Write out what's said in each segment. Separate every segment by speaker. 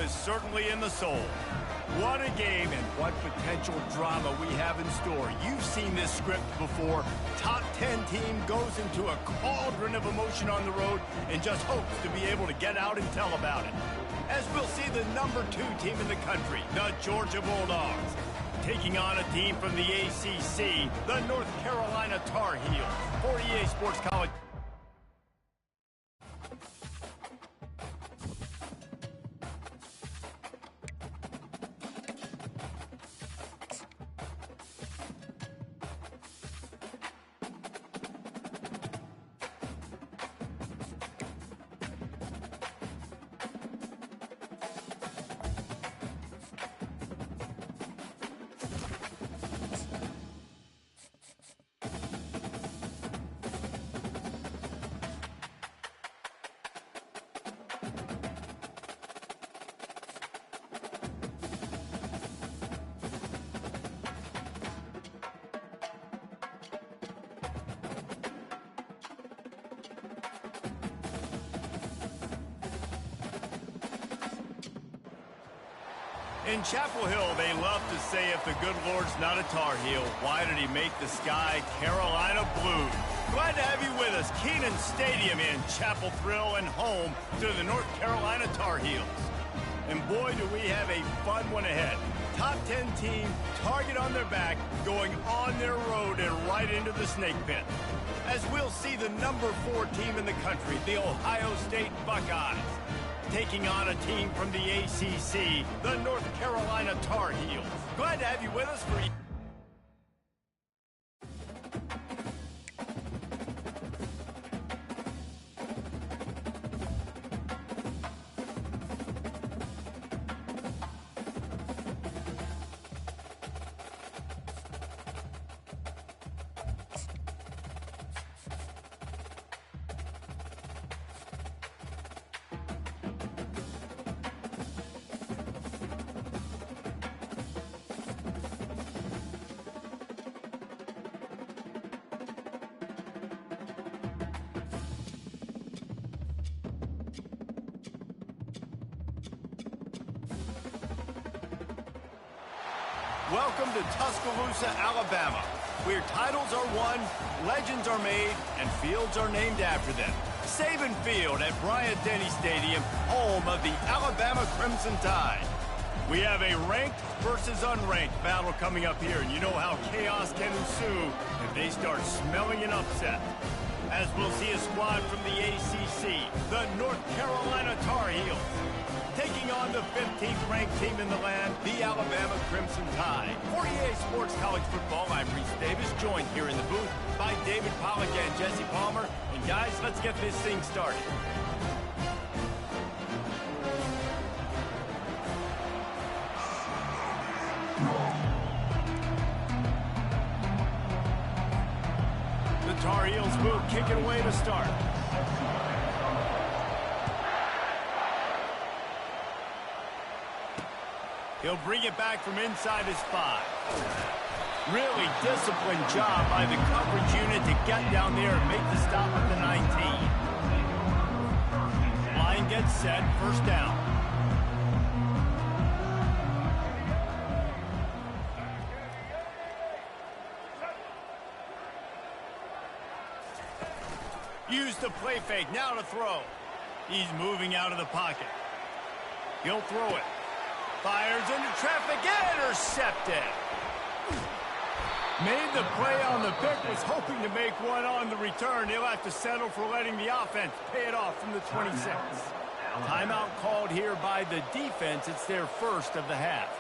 Speaker 1: is certainly in the soul. What a game and what potential drama we have in store. You've seen this script before. Top 10 team goes into a cauldron of emotion on the road and just hopes to be able to get out and tell about it. As we'll see the number 2 team in the country, the Georgia Bulldogs, taking on a team from the ACC, the North Carolina Tar Heels. For EA Sports College. In Chapel Hill, they love to say if the good Lord's not a Tar Heel, why did he make the sky Carolina blue? Glad to have you with us. Kenan Stadium in Chapel Thrill and home to the North Carolina Tar Heels. And boy, do we have a fun one ahead. Top 10 team, target on their back, going on their road and right into the snake pit. As we'll see the number 4 team in the country, the Ohio State Buckeyes, taking on a team from the ACC, the North Carolina Tar Heels. Glad to have you with us for... Welcome to Tuscaloosa, Alabama, where titles are won, legends are made, and fields are named after them. Saban Field at Bryant-Denny Stadium, home of the Alabama Crimson Tide. We have a ranked versus unranked battle coming up here, and you know how chaos can ensue if they start smelling an upset. As we'll see a squad from the ACC, the North Carolina Tar Heels, taking on the 15th ranked team in the land, the Alabama Crimson Tide. For EA Sports College Football, I'm Reese Davis, joined here in the booth by David Pollack and Jesse Palmer. And guys, let's get this thing started. The Tar Heels will kick it away to start. He'll bring it back from inside his 5. Really disciplined job by the coverage unit to get down there and make the stop at the 19. Line gets set, first down. Use the play fake, now to throw. He's moving out of the pocket. He'll throw it. Fires into traffic, intercepted. Made the play on the pick, was hoping to make one on the return. He'll have to settle for letting the offense pay it off from the 26. Timeout called here by the defense. It's their first of the half.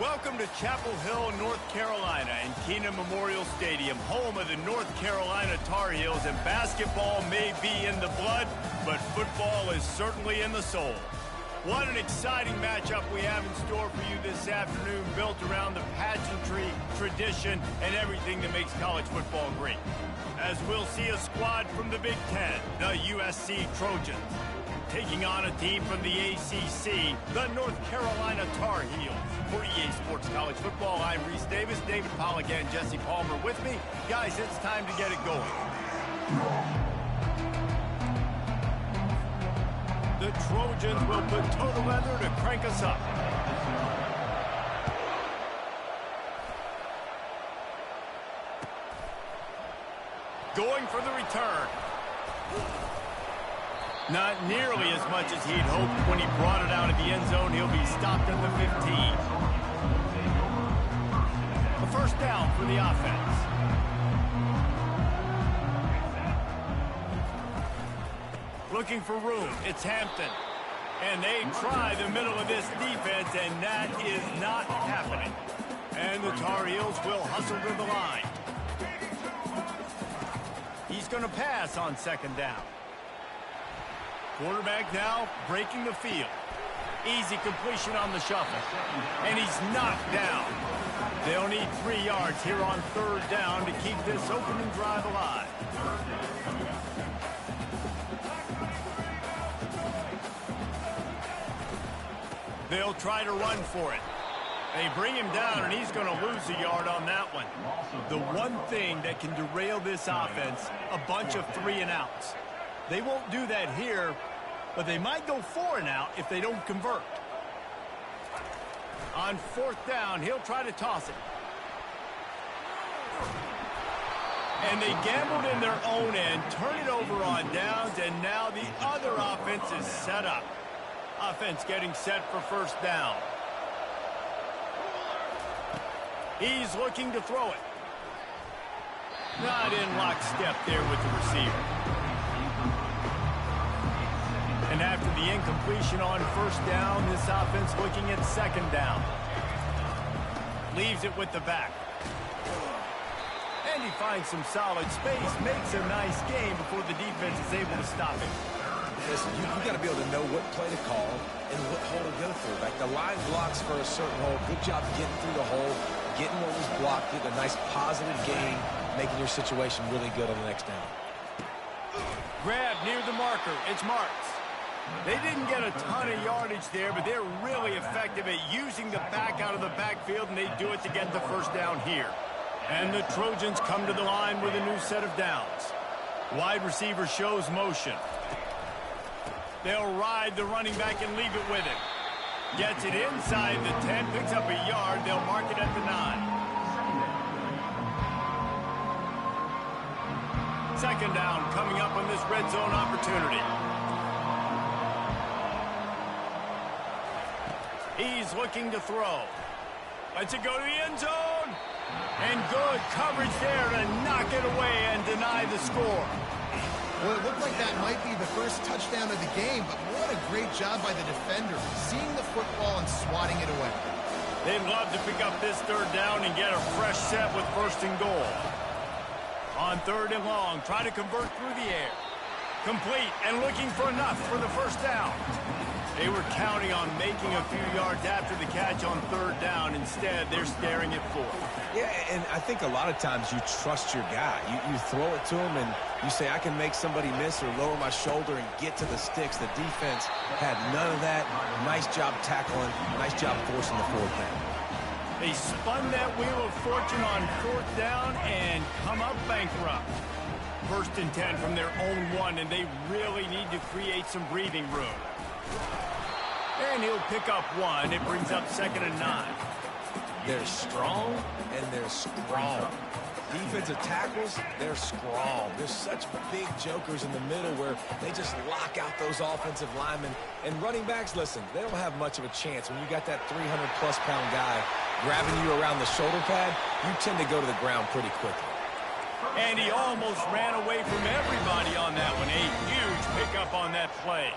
Speaker 1: Welcome to Chapel Hill, North Carolina, and Keenan Memorial Stadium, home of the North Carolina Tar Heels, and basketball may be in the blood, but football is certainly in the soul. What an exciting matchup we have in store for you this afternoon, built around the pageantry, tradition, and everything that makes college football great. As we'll see a squad from the Big Ten, the USC Trojans, taking on a team from the ACC, the North Carolina Tar Heels. For EA Sports College Football, I'm Reese Davis, David Pollack, and Jesse Palmer with me. Guys, it's time to get it going. The Trojans will put total leather to crank us up. Going for the return. Not nearly as much as he'd hoped when he brought it out of the end zone. He'll be stopped at the 15. A first down for the offense. Looking for room. It's Hampton. And they try the middle of this defense, and that is not happening. And the Tar Heels will hustle to the line. He's going to pass on second down. Quarterback now breaking the field. Easy completion on the shuffle. And he's knocked down. They'll need 3 yards here on third down to keep this opening drive alive. They'll try to run for it. They bring him down, and he's going to lose a yard on that one. The one thing that can derail this offense, a bunch of 3-and-outs. They won't do that here, but they might go 4-and-out if they don't convert. On fourth down, he'll try to toss it. And they gambled in their own end, turn it over on downs, and now the other offense is set up. Offense getting set for first down. He's looking to throw it. Not in lockstep there with the receiver. And after the incompletion on first down, this offense looking at second down. Leaves it with the back. And he finds some solid space, makes a nice game before the defense is able to stop him.
Speaker 2: Listen, you got to be able to know what play to call and what hole to go through. Like the line blocks for a certain hole. Good job getting through the hole, getting what was blocked, getting a nice positive gain, making your situation really good on the next down.
Speaker 1: Grab near the marker. It's Marks. They didn't get a ton of yardage there, but they're really effective at using the back out of the backfield, and they do it to get the first down here. And the Trojans come to the line with a new set of downs. Wide receiver shows motion. They'll ride the running back and leave it with him. Gets it inside the 10, picks up a yard. They'll mark it at the 9. Second down coming up on this red zone opportunity. He's looking to throw. Lets it go to the end zone. And good coverage there to knock it away and deny the score.
Speaker 3: Well, it looked like that might be the first touchdown of the game, but what a great job by the defender, seeing the football and swatting it away.
Speaker 1: They'd love to pick up this third down and get a fresh set with first and goal. On third and long, try to convert through the air. Complete and looking for enough for the first down. They were counting on making a few yards after the catch on third down. Instead, they're staring at fourth.
Speaker 2: Yeah, and I think a lot of times you trust your guy. You throw it to him, and you say, I can make somebody miss or lower my shoulder and get to the sticks. The defense had none of that. Nice job tackling. Nice job forcing the fourth down.
Speaker 1: They spun that wheel of fortune on fourth down and come up bankrupt. First and 10 from their own 1, and they really need to create some breathing room. And he'll pick up 1. It brings up second and 9.
Speaker 2: They're strong, and they're strong. Defensive tackles, they're strong. There's such big jokers in the middle where they just lock out those offensive linemen. And running backs, listen, they don't have much of a chance. When you got that 300-plus pound guy grabbing you around the shoulder pad, you tend to go to the ground pretty quickly.
Speaker 1: And he almost ran away from everybody on that one. A huge pickup on that play.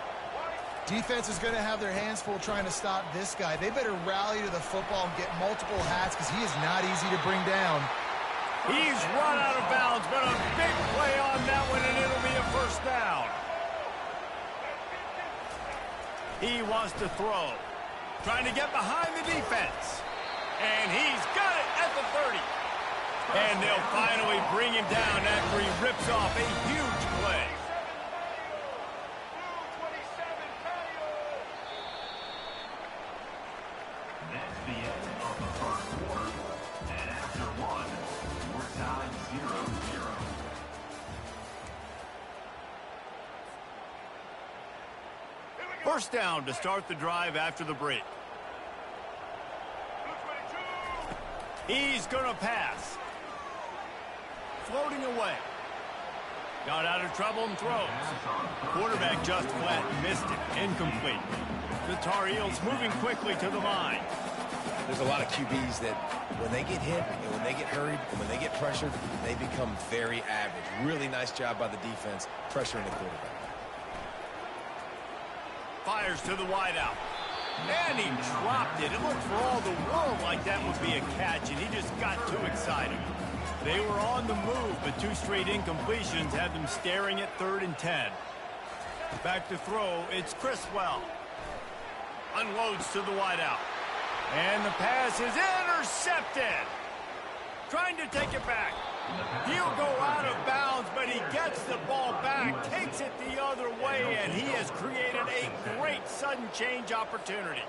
Speaker 3: Defense is going to have their hands full trying to stop this guy. They better rally to the football and get multiple hats because he is not easy to bring down.
Speaker 1: He's run out of bounds, but a big play on that one, and it'll be a first down. He wants to throw. Trying to get behind the defense. And he's got it at the 30. And they'll finally bring him down after he rips off a huge play.
Speaker 4: That's the end of the first quarter. And after one, we're tied 0-0.
Speaker 1: First down to start the drive after the break. He's going to pass. Floating away. Got out of trouble and throws. Quarterback just flat missed it. Incomplete. The Tar Heels moving quickly to the line.
Speaker 2: There's a lot of QBs that when they get hit and when they get hurried and when they get pressured, they become very average. Really nice job by the defense pressuring the quarterback.
Speaker 1: Fires to the wideout. And he dropped it. It looked for all the world like that would be a catch, and he just got too excited. They were on the move, but two straight incompletions had them staring at 3rd and 10. Back to throw, it's Criswell. Unloads to the wideout. And the pass is intercepted. Trying to take it back. He'll go out of bounds, but he gets the ball back, takes it the other way, and he has created a great sudden change opportunity.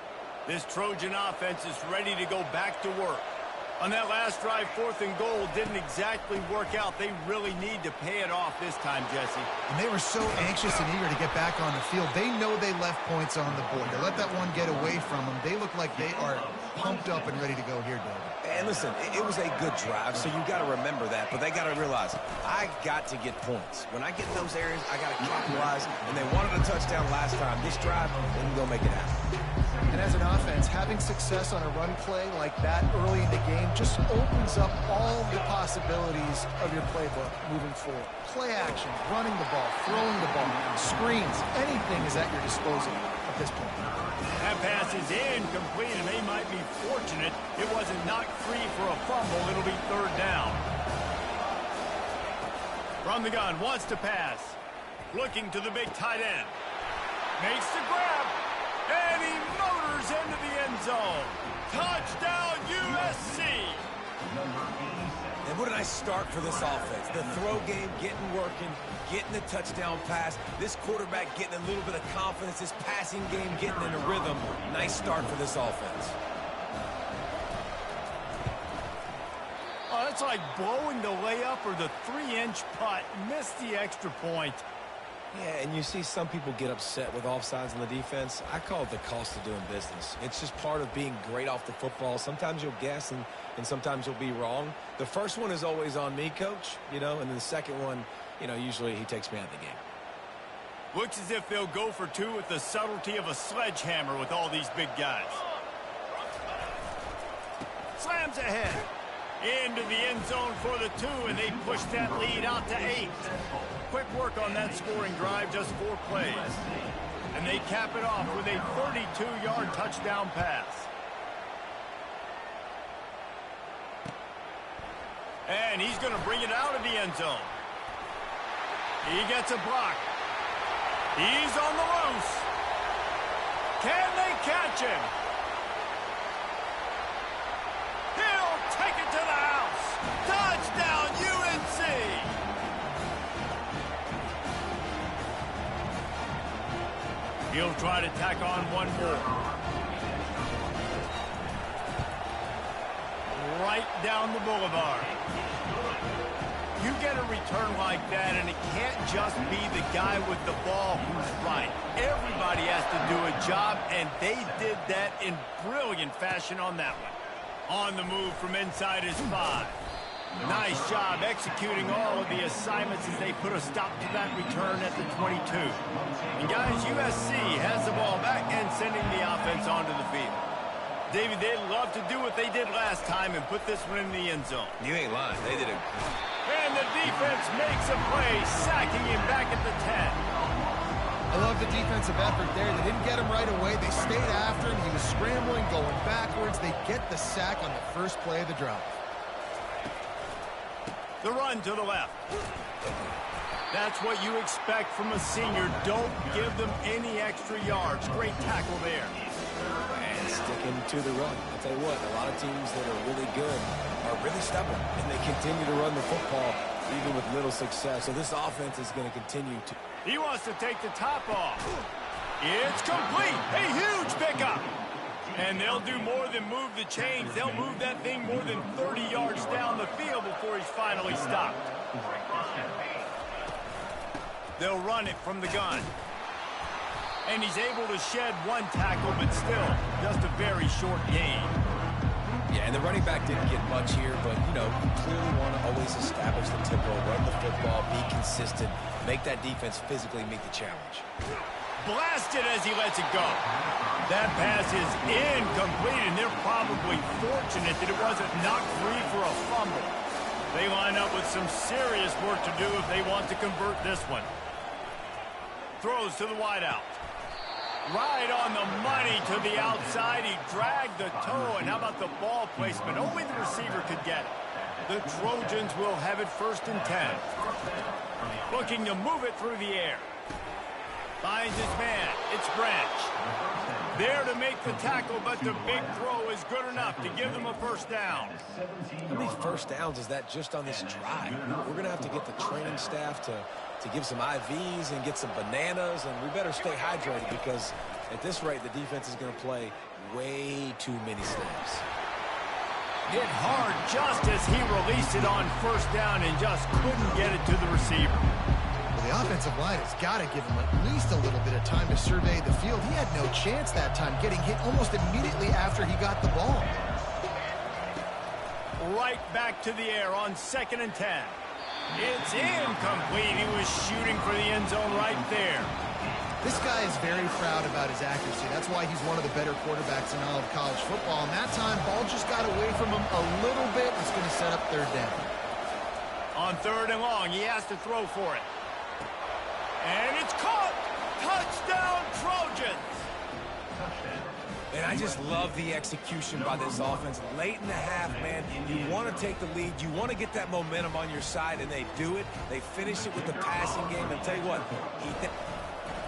Speaker 1: This Trojan offense is ready to go back to work. On that last drive, 4th and goal didn't exactly work out. They really need to pay it off this time, Jesse.
Speaker 3: And they were so anxious and eager to get back on the field. They know they left points on the board. To let that one get away from them, they look like they are pumped up and ready to go here, David.
Speaker 2: And listen, it was a good drive, so you got to remember that. But they got to realize, I got to get points. When I get in those areas, I got to capitalize. And they wanted a touchdown last time. This drive, they can go make it happen.
Speaker 3: And as an offense, having success on a run play like that early in the game just opens up all the possibilities of your playbook moving forward. Play action, running the ball, throwing the ball, screens, anything is at your disposal at this point.
Speaker 1: That pass is incomplete, and they might be fortunate it wasn't knocked free for a fumble. It'll be 3rd down. From the gun, wants to pass. Looking to the big tight end. Makes the grab. And he motors into the end zone. Touchdown, USC.
Speaker 2: And what a nice start for this offense. The throw game getting working, getting the touchdown pass. This quarterback getting a little bit of confidence. This passing game getting in a rhythm. Nice start for this offense.
Speaker 1: Oh, that's like blowing the layup or the 3-inch putt. Missed the extra point.
Speaker 2: Yeah, and you see some people get upset with offsides on the defense. I call it the cost of doing business. It's just part of being great off the football. Sometimes you'll guess and sometimes you'll be wrong. The first one is always on me, Coach, and then the second one, usually he takes me out of the game.
Speaker 1: Looks as if they'll go for 2 with the subtlety of a sledgehammer with all these big guys. Slams ahead. Into the end zone for the 2, and they push that lead out to 8. Quick work on that scoring drive, just 4 plays. And they cap it off with a 32-yard touchdown pass. And he's going to bring it out of the end zone. He gets a block. He's on the loose. Can they catch him? He'll take it to the house. Touchdown, UNC. He'll try to tack on one more. Right down the boulevard. You get a return like that, and it can't just be the guy with the ball who's right. Everybody has to do a job, and they did that in brilliant fashion on that one. On the move from inside his 5. Nice job executing all of the assignments as they put a stop to that return at the 22. And guys, USC has the ball back and sending the offense onto the field. David, they'd love to do what they did last time and put this one in the end zone.
Speaker 2: You ain't lying. They did it.
Speaker 1: And the defense makes a play, sacking him back at the 10.
Speaker 3: I love the defensive effort there. They didn't get him right away. They stayed after him. He was scrambling, going backwards. They get the sack on the first play of the drive.
Speaker 1: The run to the left. That's what you expect from a senior. Don't give them any extra yards. Great tackle there.
Speaker 2: And sticking to the run. I'll tell you what, a lot of teams that are really good are really stubborn, and they continue to run the football even with little success. So this offense is going to continue to.
Speaker 1: He wants to take the top off. It's complete. A huge pickup. And they'll do more than move the chains. They'll move that thing more than 30 yards down the field before he's finally stopped. They'll run it from the gun. And he's able to shed one tackle, but still just a very short gain.
Speaker 2: Yeah, and the running back didn't get much here, but, you know, you clearly want to always establish the tempo, run the football, be consistent, make that defense physically meet the challenge.
Speaker 1: Blasted as he lets it go. That pass is incomplete, and they're probably fortunate that it wasn't knocked free for a fumble. They line up with some serious work to do if they want to convert this one. Throws to the wideout. Right on the money to the outside. He dragged the toe, and how about the ball placement? Only the receiver could get it. The Trojans will have it 1st and 10. Looking to move it through the air. Finds his man. It's Branch. There to make the tackle, but the big throw is good enough to give them a first down.
Speaker 2: How many first downs is that just on this drive? We're going to have to get the training staff to give some IVs and get some bananas, and we better stay hydrated because at this rate, the defense is going to play way too many snaps.
Speaker 1: Hit hard just as he released it on first down and just couldn't get it to the receiver.
Speaker 3: Well, the offensive line has got to give him at least a little bit of time to survey the field. He had no chance that time, getting hit almost immediately after he got the ball.
Speaker 1: Right back to the air on 2nd and 10. It's incomplete. He was shooting for the end zone right there.
Speaker 3: This guy is very proud about his accuracy. That's why he's one of the better quarterbacks in all of college football. And that time, ball just got away from him a little bit. It's going to set up 3rd down.
Speaker 1: On 3rd and long, he has to throw for it. And it's caught. Touchdown, Trojans.
Speaker 2: And I just love the execution by this offense. Late in the half, man, you want to take the lead. You want to get that momentum on your side, and they do it. They finish it with the passing game. And tell you what,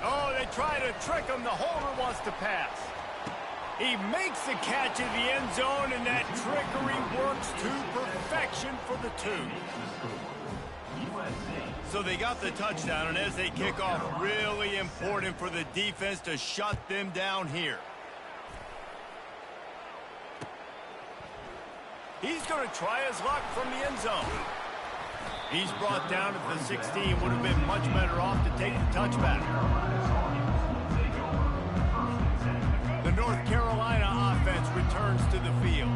Speaker 1: oh, they try to trick him. The holder wants to pass. He makes the catch in the end zone, and that trickery works to perfection for the 2. So they got the touchdown, and as they kick off, really important for the defense to shut them down here. He's going to try his luck from the end zone. He's brought down at the 16. Would have been much better off to take the touchback. The North Carolina offense returns to the field.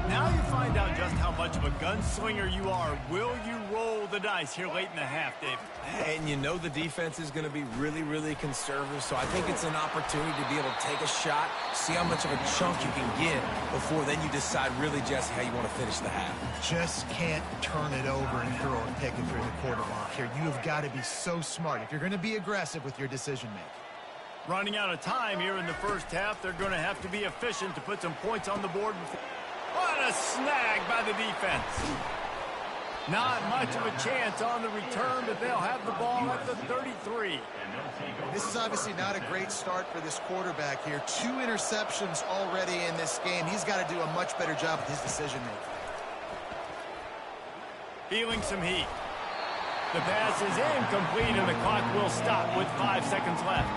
Speaker 1: Now you find out just how much of a gunslinger you are. Will you roll the dice here late in the half, David?
Speaker 2: And you know the defense is going to be really, really conservative, so I think it's an opportunity to be able to take a shot, see how much of a chunk you can get before then you decide really, Jesse, how you want to finish the half.
Speaker 3: Just can't turn it over and throw a pick if you're the quarterback here. You have got to be so smart if you're going to be aggressive with your decision-making.
Speaker 1: Running out of time here in the first half, they're going to have to be efficient to put some points on the board. What a snag by the defense. Not much of a chance on the return, but they'll have the ball at the 33.
Speaker 3: This is obviously not a great start for this quarterback here. 2 interceptions already in this game. He's got to do a much better job with his decision-making.
Speaker 1: Feeling some heat. The pass is incomplete, and the clock will stop with 5 seconds left.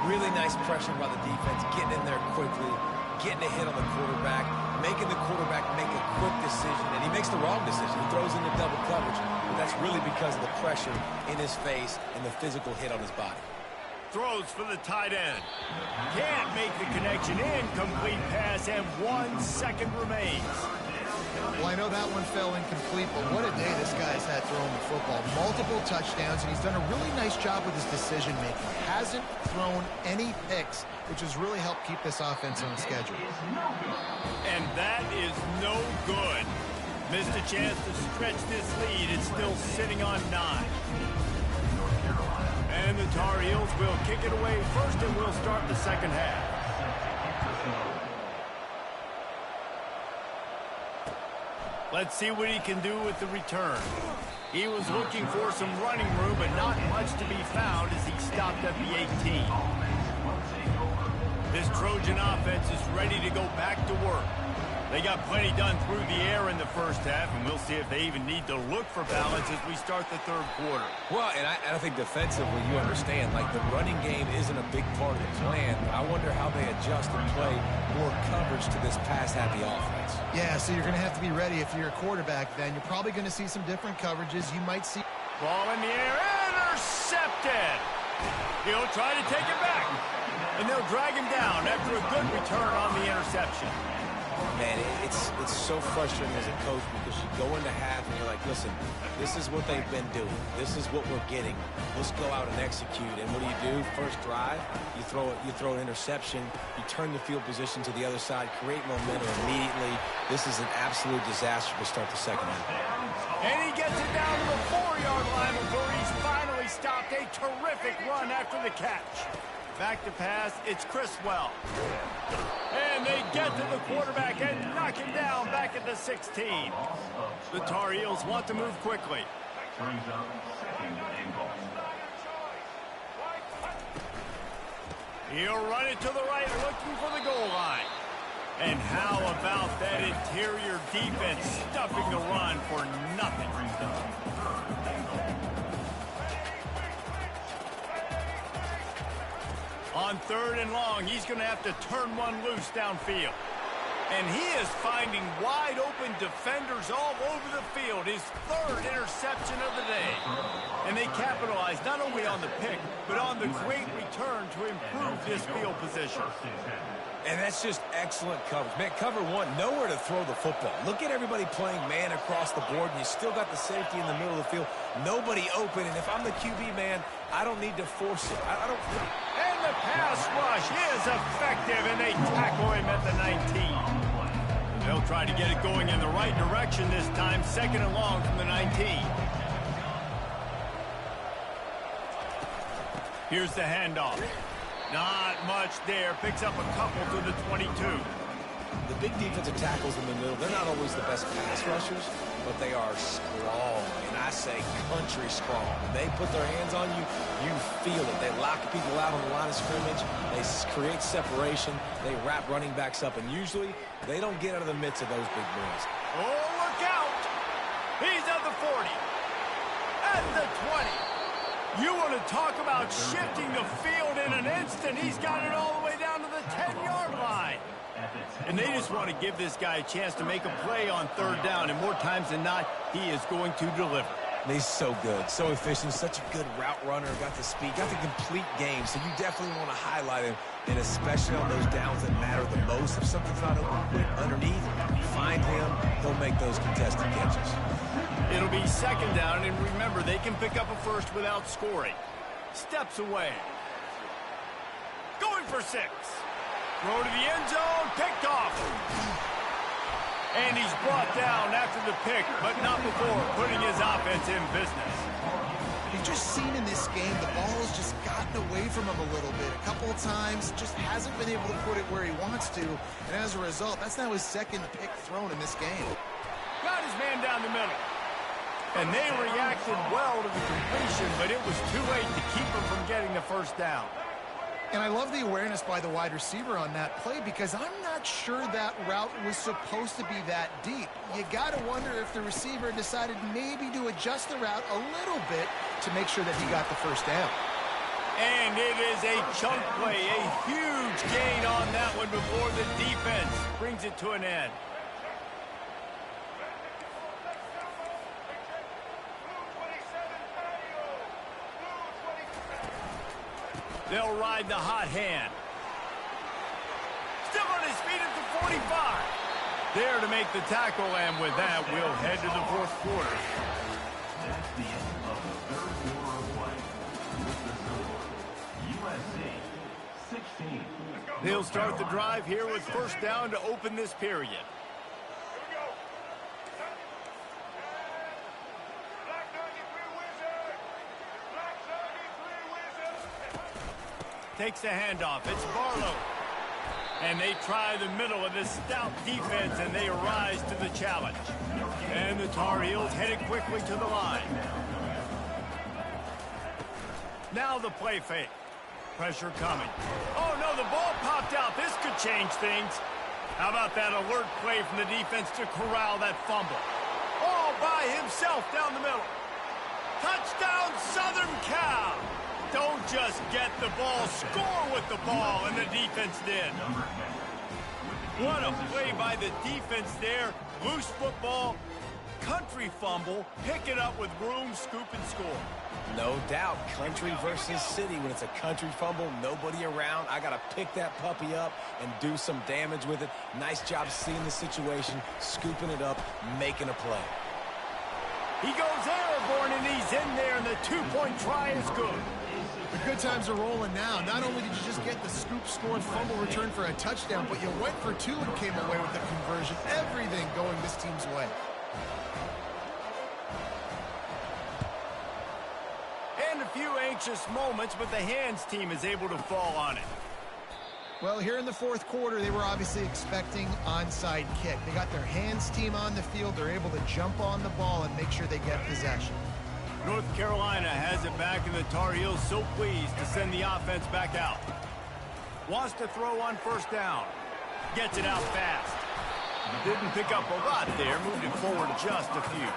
Speaker 2: Really nice pressure by the defense, getting in there quickly, getting a hit on the quarterback, making the quarterback make a quick decision, and he makes the wrong decision. He throws into double coverage, but that's really because of the pressure in his face and the physical hit on his body.
Speaker 1: Throws for the tight end. Can't make the connection. Incomplete pass, and 1 second remains.
Speaker 3: Well, I know that one fell incomplete, but what a day this guy's had throwing the football. Multiple touchdowns, and he's done a really nice job with his decision-making. Hasn't thrown any picks, which has really helped keep this offense on schedule.
Speaker 1: And that is no good. Missed a chance to stretch this lead. It's still sitting on 9. And And the Tar Heels will kick it away first, and we'll start the second half. Let's see what he can do with the return. He was looking for some running room, but not much to be found as he stopped at the 18. This Trojan offense is ready to go back to work. They got plenty done through the air in the first half, and we'll see if they even need to look for balance as we start the third quarter.
Speaker 2: Well, and I think defensively, you understand, like the running game isn't a big part of the plan, but I wonder how they adjust and play more coverage to this pass-happy offense.
Speaker 3: Yeah, so you're going to have to be ready if you're a quarterback then. You're probably going to see some different coverages. You might see...
Speaker 1: Ball in the air, intercepted! He'll try to take it back, and they'll drag him down after a good return on the interception.
Speaker 2: Man, it's so frustrating as a coach because you go into half and you're like, listen, this is what they've been doing. This is what we're getting. Let's go out and execute. And what do? First drive, you throw an interception, you turn the field position to the other side, create momentum immediately. This is an absolute disaster to start the second half.
Speaker 1: And he gets it down to the 4-yard line before he's finally stopped. A terrific run after the catch. Back to pass, it's Criswell. And they get to the quarterback and knock him down back at the 16. The Tar Heels want to move quickly. He'll run it to the right, looking for the goal line. And how about that interior defense stuffing the run for nothing? On third and long, he's going to have to turn one loose downfield. And he is finding wide-open defenders all over the field. His third interception of the day. And they capitalize not only on the pick, but on the great return to improve this field position.
Speaker 2: And that's just excellent coverage. Man, cover one, nowhere to throw the football. Look at everybody playing man across the board, and you still got the safety in the middle of the field. Nobody open, and if I'm the QB, man, I don't need to force it. I don't...
Speaker 1: And the pass rush is effective, and they tackle him at the 19. They'll try to get it going in the right direction this time, second and long from the 19. Here's the handoff. Not much there. Picks up a couple to the 22.
Speaker 2: The big defensive tackles in the middle, they're not always the best pass rushers, but they are strong, and I say country strong. When they put their hands on you, you feel it. They lock people out on the line of scrimmage. They create separation. They wrap running backs up, and usually they don't get out of the midst of those big boys.
Speaker 1: Oh, look out! He's at the 40. At the 20. You want to talk about shifting the field in an instant. He's got it all the way down to the 10-yard line. And they just want to give this guy a chance to make a play on third down. And more times than not, he is going to deliver.
Speaker 2: He's so good, so efficient, such a good route runner, got the speed, got the complete game. So you definitely want to highlight him, and especially on those downs that matter the most. If something's not open underneath, find him, he'll make those contested catches.
Speaker 1: It'll be second down, and remember, they can pick up a first without scoring. Steps away. Going for 6. Throw to the end zone, picked off. And he's brought down after the pick, but not before putting his offense in business.
Speaker 3: You've just seen in this game, the ball has just gotten away from him a little bit. A couple of times, just hasn't been able to put it where he wants to. And as a result, that's now his second pick thrown in this game.
Speaker 1: Got his man down the middle. And they reacted well to the completion, but it was too late to keep him from getting the first down.
Speaker 3: And I love the awareness by the wide receiver on that play because I'm not sure that route was supposed to be that deep. You got to wonder if the receiver decided maybe to adjust the route a little bit to make sure that he got the first down.
Speaker 1: And it is a chunk play, a huge gain on that one before the defense brings it to an end. They'll ride the hot hand. Still on his feet at the 45. There to make the tackle, and with that, we'll head to the fourth quarter.
Speaker 4: That's the end of the third quarter of play. With the score, USC 16.
Speaker 1: They'll start the drive here with first down to open this period. takes the handoff. It's Barlow. And they try the middle of this stout defense, and they rise to the challenge. And the Tar Heels headed quickly to the line. Now the play fake. Pressure coming. Oh, no, the ball popped out. This could change things. How about that alert play from the defense to corral that fumble? All by himself down the middle. Touchdown, Southern Cal. Don't just get the ball, score with the ball, and the defense did. What a play by the defense there. Loose football, country fumble, pick it up with room, scoop, and score.
Speaker 2: No doubt, country versus city. When it's a country fumble, nobody around. I got to pick that puppy up and do some damage with it. Nice job seeing the situation, scooping it up, making a play.
Speaker 1: He goes airborne, and he's in there, and the two-point try is good.
Speaker 3: The good times are rolling now. Not only did you just get the scoop, score, and fumble return for a touchdown, but you went for two and came away with the conversion. Everything going this team's way.
Speaker 1: And a few anxious moments, but the hands team is able to fall on it.
Speaker 3: Well, here in the fourth quarter, they were obviously expecting onside kick. They got their hands team on the field. They're able to jump on the ball and make sure they get possession.
Speaker 1: North Carolina has it back, and the Tar Heels so pleased to send the offense back out. Wants to throw on first down. Gets it out fast. Didn't pick up a lot there. Moved it forward just a few.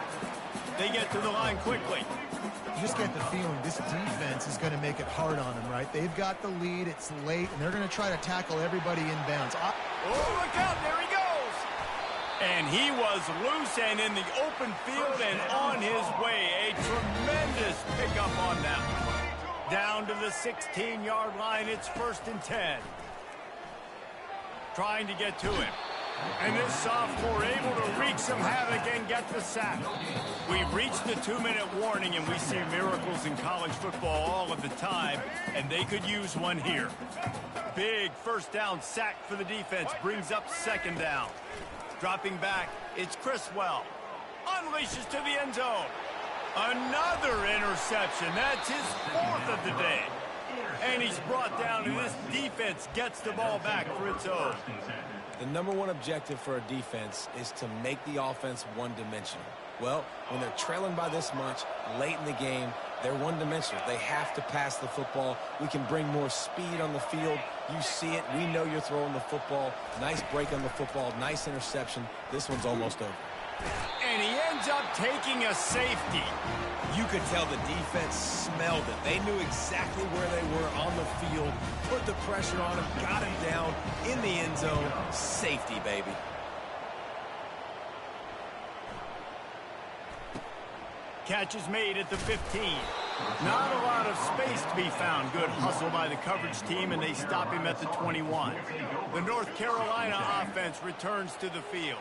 Speaker 1: They get to the line quickly.
Speaker 3: You just get the feeling this defense is going to make it hard on them, right? They've got the lead. It's late, and they're going to try to tackle everybody inbounds.
Speaker 1: Oh, look out. There he goes. And he was loose and in the open field and on his way. A tremendous pickup on that one. Down to the 16-yard line. It's 1st and 10. Trying to get to him. And this sophomore able to wreak some havoc and get the sack. We've reached the 2-minute warning, and we see miracles in college football all of the time, and they could use one here. Big first down sack for the defense. Brings up 2nd down. Dropping back, it's Criswell. Unleashes to the end zone. Another interception. That's his 4th of the day. And he's brought down, and this defense gets the ball back for its own.
Speaker 2: The number one objective for a defense is to make the offense one-dimensional. Well, when they're trailing by this much late in the game, they're one-dimensional. They have to pass the football. We can bring more speed on the field. You see it. We know you're throwing the football. Nice break on the football. Nice interception. This one's almost over.
Speaker 1: And he ends up taking a safety.
Speaker 2: You could tell the defense smelled it. They knew exactly where they were on the field, put the pressure on him, got him down in the end zone. Safety, baby.
Speaker 1: Catch is made at the 15. Not a lot of space to be found. Good hustle by the coverage team, and they stop him at the 21. The North Carolina offense returns to the field.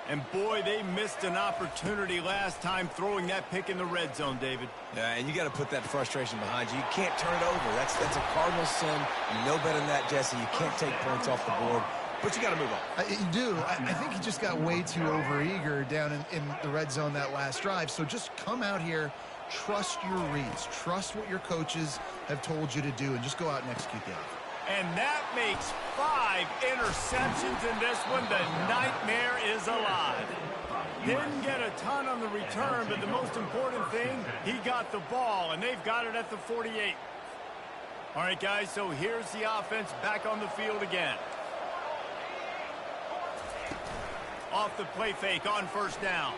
Speaker 1: And, boy, they missed an opportunity last time throwing that pick in the red zone, David.
Speaker 2: Yeah, and you got to put that frustration behind you. You can't turn it over. That's a cardinal sin. You know better than that, Jesse. You can't take points off the board. But you got to move on.
Speaker 3: You do. I think he just got way too overeager down in the red zone that last drive. So just come out here, trust your reads, trust what your coaches have told you to do, and just go out and execute the offense.
Speaker 1: And that makes 5 interceptions in this one. The nightmare is alive. Didn't get a ton on the return, but the most important thing, he got the ball, and they've got it at the 48. All right, guys, so here's the offense back on the field again. Off the play fake on first down.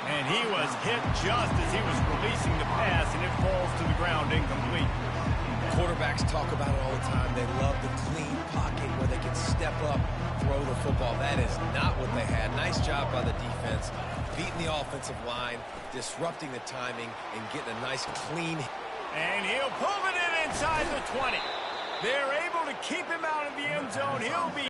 Speaker 1: And he was hit just as he was releasing the pass, and it falls to the ground incomplete.
Speaker 2: Quarterbacks talk about it all the time. They love the clean pocket where they can step up, throw the football. That is not what they had. Nice job by the defense, beating the offensive line, disrupting the timing, and getting a nice clean.
Speaker 1: And he'll pull it in inside the 20. They're able to keep him out of the end zone. He'll be